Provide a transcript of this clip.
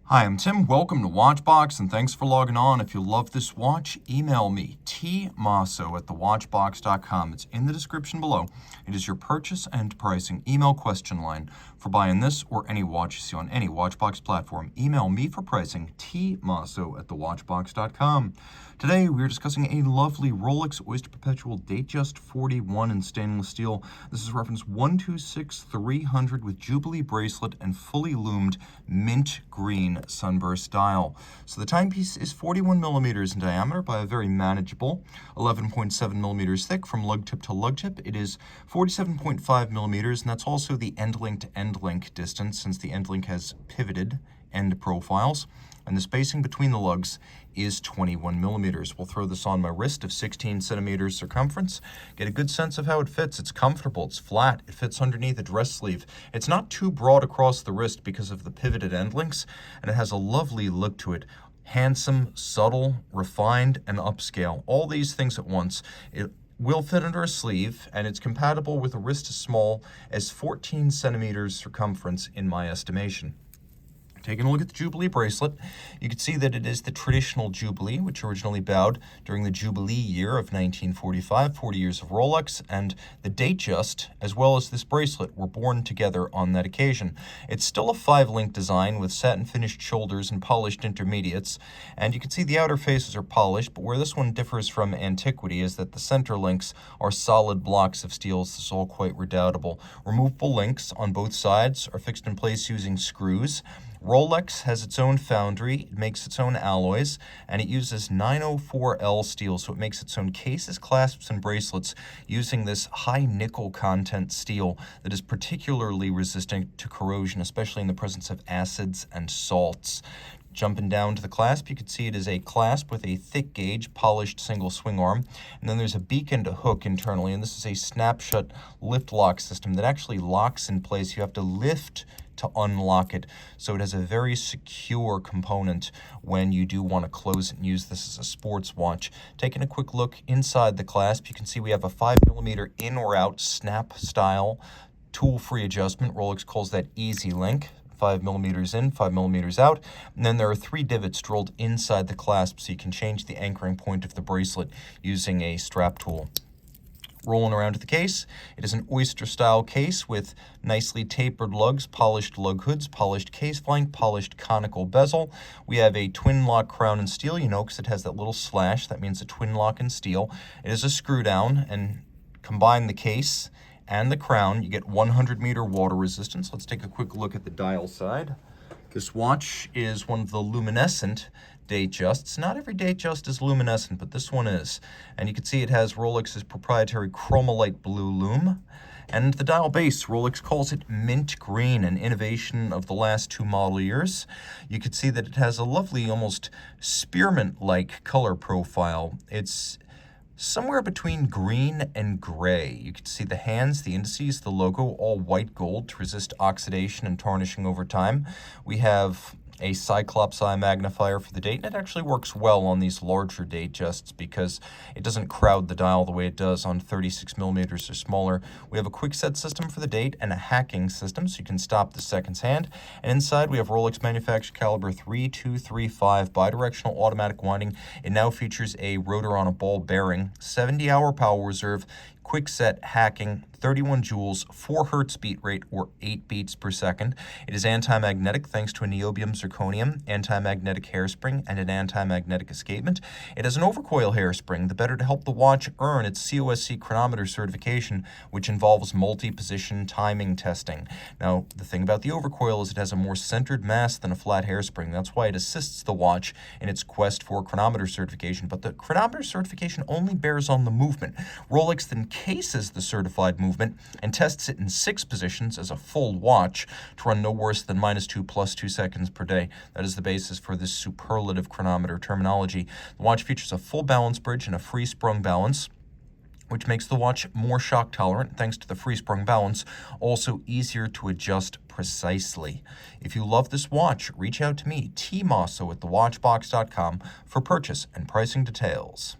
Hi, I'm Tim. Welcome to Watchbox, and thanks for logging on. If you love this watch, email me, tmosso@thewatchbox.com. It's in the description below. It is your purchase and pricing email question line for buying this or any watch you see on any Watchbox platform. Email me for pricing, tmosso@thewatchbox.com. Today, we're discussing a lovely Rolex Oyster Perpetual Datejust 41 in stainless steel. This is reference 126300 with Jubilee bracelet and fully loomed mint green sunburst dial. So the timepiece is 41 millimeters in diameter by a very manageable 11.7 millimeters thick from lug tip to lug tip. It is 47.5 millimeters, and that's also the end link to end link distance, since the end link has pivoted end profiles. And the spacing between the lugs is 21 millimeters. We'll throw this on my wrist of 16 centimeters circumference, get a good sense of how it fits. It's comfortable, it's flat, it fits underneath a dress sleeve. It's not too broad across the wrist because of the pivoted end links, and it has a lovely look to it. Handsome, subtle, refined, and upscale. All these things at once. It will fit under a sleeve, and it's compatible with a wrist as small as 14 centimeters circumference in my estimation. Taking a look at the Jubilee bracelet, you can see that it is the traditional Jubilee, which originally bowed during the Jubilee year of 1945, 40 years of Rolex, and the Datejust, as well as this bracelet, were born together on that occasion. It's still a 5-link design with satin-finished shoulders and polished intermediates, and you can see the outer faces are polished, but where this one differs from antiquity is that the center links are solid blocks of steel. This is all quite redoubtable. Removable links on both sides are fixed in place using screws. Rolex has its own foundry, it makes its own alloys, and it uses 904L steel, so it makes its own cases, clasps, and bracelets using this high nickel content steel that is particularly resistant to corrosion, especially in the presence of acids and salts. Jumping down to the clasp, you can see it is a clasp with a thick gauge, polished single swing arm, and then there's a beak and a hook internally, and this is a snap-shut lift lock system that actually locks in place. You have to lift to unlock it, so it has a very secure component when you do want to close it and use this as a sports watch. Taking a quick look inside the clasp, you can see we have a 5mm in or out snap style tool-free adjustment. Rolex calls that Easy Link. 5 millimeters in, 5 millimeters out, and then there are 3 divots drilled inside the clasp, so you can change the anchoring point of the bracelet using a strap tool. Rolling around to the case, it is an oyster-style case with nicely tapered lugs, polished lug hoods, polished case flank, polished conical bezel. We have a twin lock crown in steel, because it has that little slash. That means a twin lock in steel. It is a screw down, and combine the case and the crown, you get 100-meter water resistance. Let's take a quick look at the dial side. This watch is one of the luminescent Datejusts. Not every Datejust is luminescent, but this one is. And you can see it has Rolex's proprietary Chromolite blue lume. And the dial base, Rolex calls it mint green, an innovation of the last 2 model years. You can see that it has a lovely, almost spearmint-like color profile. It's somewhere between green and gray. You can see the hands, the indices, the logo, all white gold to resist oxidation and tarnishing over time. We have a Cyclops eye magnifier for the date, and it actually works well on these larger Datejusts because it doesn't crowd the dial the way it does on 36 millimeters or smaller. We have a quick set system for the date and a hacking system, so you can stop the seconds hand. And inside we have Rolex manufactured caliber 3235 bidirectional automatic winding. It now features a rotor on a ball bearing, 70-hour power reserve, quick set hacking, 31 joules, 4 hertz beat rate, or 8 beats per second. It is anti-magnetic thanks to a niobium zirconium, anti-magnetic hairspring, and an anti-magnetic escapement. It has an overcoil hairspring, the better to help the watch earn its COSC chronometer certification, which involves multi-position timing testing. Now, the thing about the overcoil is it has a more centered mass than a flat hairspring. That's why it assists the watch in its quest for chronometer certification, but the chronometer certification only bears on the movement. Rolex then cases the certified movement and tests it in 6 positions as a full watch to run no worse than -2 + 2 seconds per day. That is the basis for this superlative chronometer terminology. The watch features a full balance bridge and a free sprung balance, which makes the watch more shock tolerant thanks to the free sprung balance, also easier to adjust precisely. If you love this watch, reach out to me, tmosso@thewatchbox.com, for purchase and pricing details.